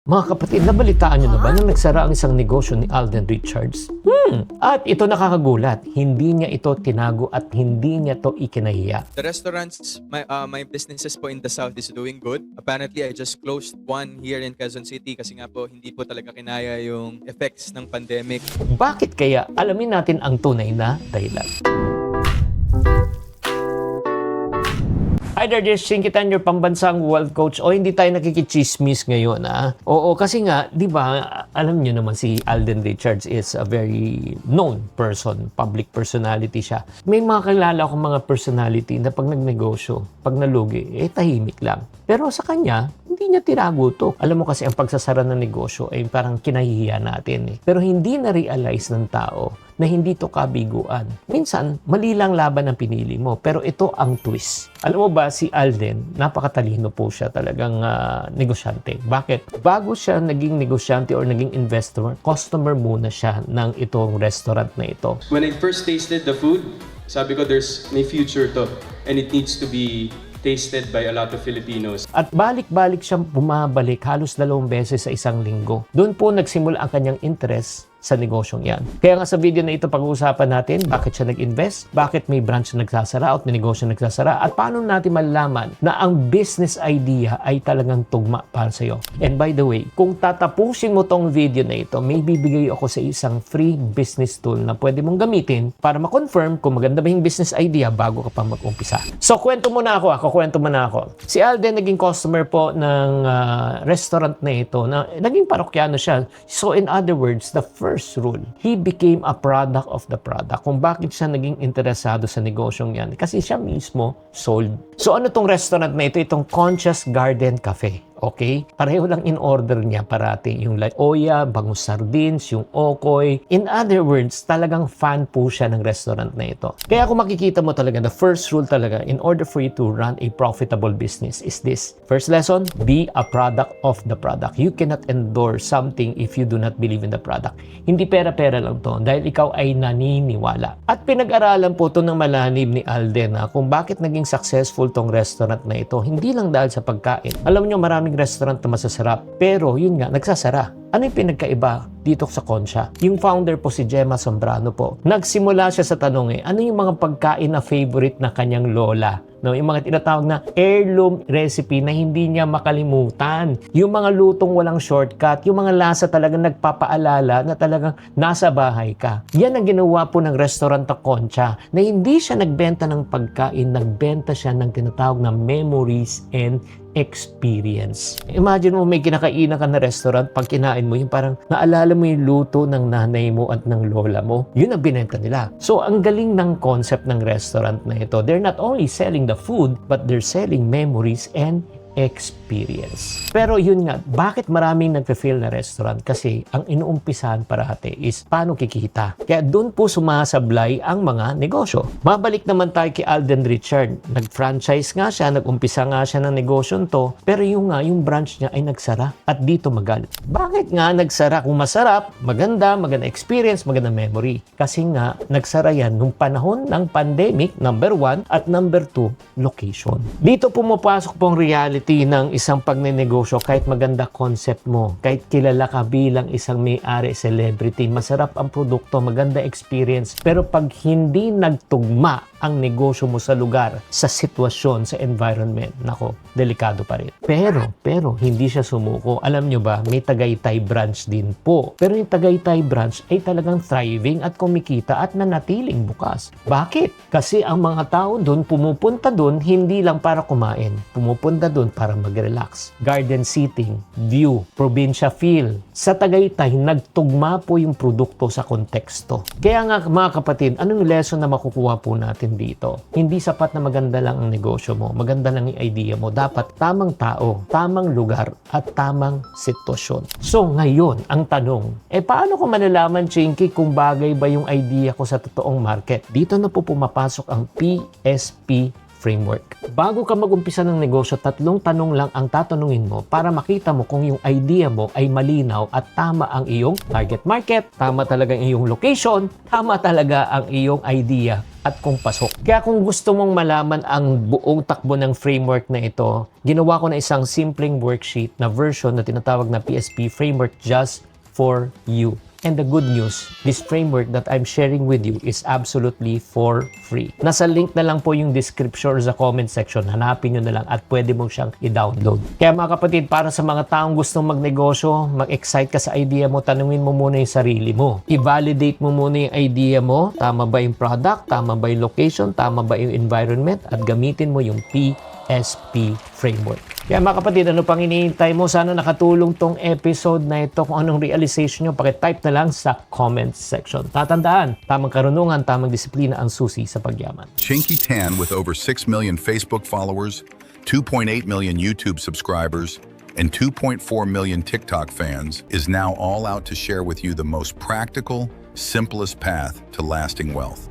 Mga kapatid, nabalitaan nyo na ba na nagsara ang isang negosyo ni Alden Richards? At ito nakakagulat, hindi niya ito tinago at hindi niya to ikinahiya. The restaurants, my businesses po in the South is doing good. Apparently, I just closed one here in Quezon City kasi nga po hindi po talaga kinaya yung effects ng pandemic. Bakit kaya? Alamin natin ang tunay na dahilan. Hi there, this is Shinkitan, your pambansang world coach. O hindi tayo nakikichismis ngayon, ha? Oo, kasi nga, di ba, alam nyo naman si Alden Richards is a very known person, public personality siya. May mga kilala akong mga personality na pag nagnegosyo, pag nalugi, tahimik lang. Pero sa kanya, hindi niya tinago to. Alam mo kasi ang pagsasara ng negosyo ay parang kinahihiya natin. Pero hindi na-realize ng tao na hindi to kabiguan. Minsan, mali lang laban ang pinili mo, pero ito ang twist. Alam mo ba, si Alden, napakatalino po siya talagang negosyante. Bakit? Bago siya naging negosyante or naging investor, customer muna siya ng itong restaurant na ito. When I first tasted the food, sabi ko may future to and it needs to be tasted by a lot of Filipinos. At balik-balik siyang bumabalik halos 2 beses sa isang linggo. Doon po nagsimula ang kanyang interest sa negosyong yan. Kaya nga sa video na ito pag-uusapan natin bakit siya nag-invest, bakit may branch na nagsasara at may negosyo na nagsasara, at paano natin malalaman na ang business idea ay talagang tugma para sa iyo. And by the way, kung tatapusin mo tong video na ito, may bibigay ako sa isang free business tool na pwede mong gamitin para ma-confirm kung maganda ba yung business idea bago ka pa mag-umpisa. So, kwento muna ako. Si Alden naging customer po ng restaurant na ito na naging parokyano siya. So, in other words, the first rule, he became a product of the product. Kung bakit siya naging interesado sa negosyong yan, kasi siya mismo sold. So ano tong restaurant na ito? Itong Concha's Garden Cafe. Okay? Pareho lang in order niya parati. Yung oya, bangus sardines, yung okoy. In other words, talagang fan po siya ng restaurant na ito. Kaya kung makikita mo talaga, the first rule talaga, in order for you to run a profitable business is this. First lesson, be a product of the product. You cannot endorse something if you do not believe in the product. Hindi pera-pera lang to dahil ikaw ay naniniwala. At pinag-aralan po ito ng malalim ni Alden kung bakit naging successful tong restaurant na ito. Hindi lang dahil sa pagkain. Alam nyo, maraming restaurant na masasarap. Pero yun nga, nagsasara. Ano yung pinagkaiba dito sa Concha? Yung founder po si Gemma Zambrano po. Nagsimula siya sa tanong ano yung mga pagkain na favorite na kanyang lola? No, yung mga tinatawag na heirloom recipe na hindi niya makalimutan. Yung mga lutong walang shortcut, yung mga lasa talagang nagpapaalala na talagang nasa bahay ka. Yan ang ginawa po ng restaurant na Concha, na hindi siya nagbenta ng pagkain, nagbenta siya ng tinatawag na memories and experience. Imagine mo may kinakainan ka na restaurant, pag kinain mo, yung parang naalala mo yung luto ng nanay mo at ng lola mo. Yun ang binenta nila. So, ang galing ng concept ng restaurant na ito. They're not only selling the food, but they're selling memories and experience. Pero yun nga, bakit maraming nagfe-fail na restaurant? Kasi ang inuumpisahan parati is paano kikita. Kaya doon po sumasablay ang mga negosyo. Mabalik naman tayo kay Alden Richard. Nag-franchise nga siya, nag-umpisa nga siya ng negosyo to, pero yung branch niya ay nagsara at dito magalit. Bakit nga nagsara? Kung masarap, maganda experience, maganda memory. Kasi nga, nagsara yan nung panahon ng pandemic, number 1, at number 2, location. Dito pumapasok pong reality ng isang pagnenegosyo. Kahit maganda concept mo, kahit kilala ka bilang isang may-ari, celebrity, masarap ang produkto, maganda experience, pero pag hindi nagtugma ang negosyo mo sa lugar, sa sitwasyon, sa environment, nako, delikado pa rin. Pero hindi siya sumuko. Alam nyo ba, may Tagaytay branch din po. Pero yung Tagaytay branch ay talagang thriving at kumikita at nanatiling bukas. Bakit? Kasi ang mga tao doon, pumupunta doon, hindi lang para kumain. Pumupunta doon para mag-relax. Garden seating, view, probinsya feel. Sa Tagaytay, nagtugma po yung produkto sa konteksto. Kaya nga mga kapatid, anong lesson na makukuha po natin dito? Hindi sapat na maganda lang ang negosyo mo, maganda lang yung idea mo. Dapat tamang tao, tamang lugar, at tamang sitwasyon. So ngayon, ang tanong, paano ko malalaman, Chinky, kung bagay ba yung idea ko sa totoong market? Dito na po pumapasok ang PSP framework. Bago ka mag-umpisa ng negosyo, 3 tanong lang ang tatanungin mo para makita mo kung yung idea mo ay malinaw at tama ang iyong target market, tama talaga ang iyong location, tama talaga ang iyong idea at kung pasok. Kaya kung gusto mong malaman ang buong takbo ng framework na ito, ginawa ko na isang simpleng worksheet na version na tinatawag na PSP Framework just for you. And the good news, this framework that I'm sharing with you is absolutely for free. Nasa link na lang po yung description or sa comment section. Hanapin nyo na lang at pwede mong siyang i-download. Kaya mga kapatid, para sa mga taong gustong magnegosyo, mag-excite ka sa idea mo, tanungin mo muna yung sarili mo. I-validate mo muna yung idea mo. Tama ba yung product? Tama ba yung location? Tama ba yung environment? At gamitin mo yung PSP framework. Kaya mga kapatid, ano pang hinihintay mo? Sana nakatulong tong episode na ito. Kung anong realization nyo, pakitype na lang sa comment section. Tatandaan, tamang karunungan, tamang disiplina ang susi sa pagyaman. Chinky Tan, with over 6 million Facebook followers, 2.8 million YouTube subscribers, and 2.4 million TikTok fans, is now all out to share with you the most practical, simplest path to lasting wealth.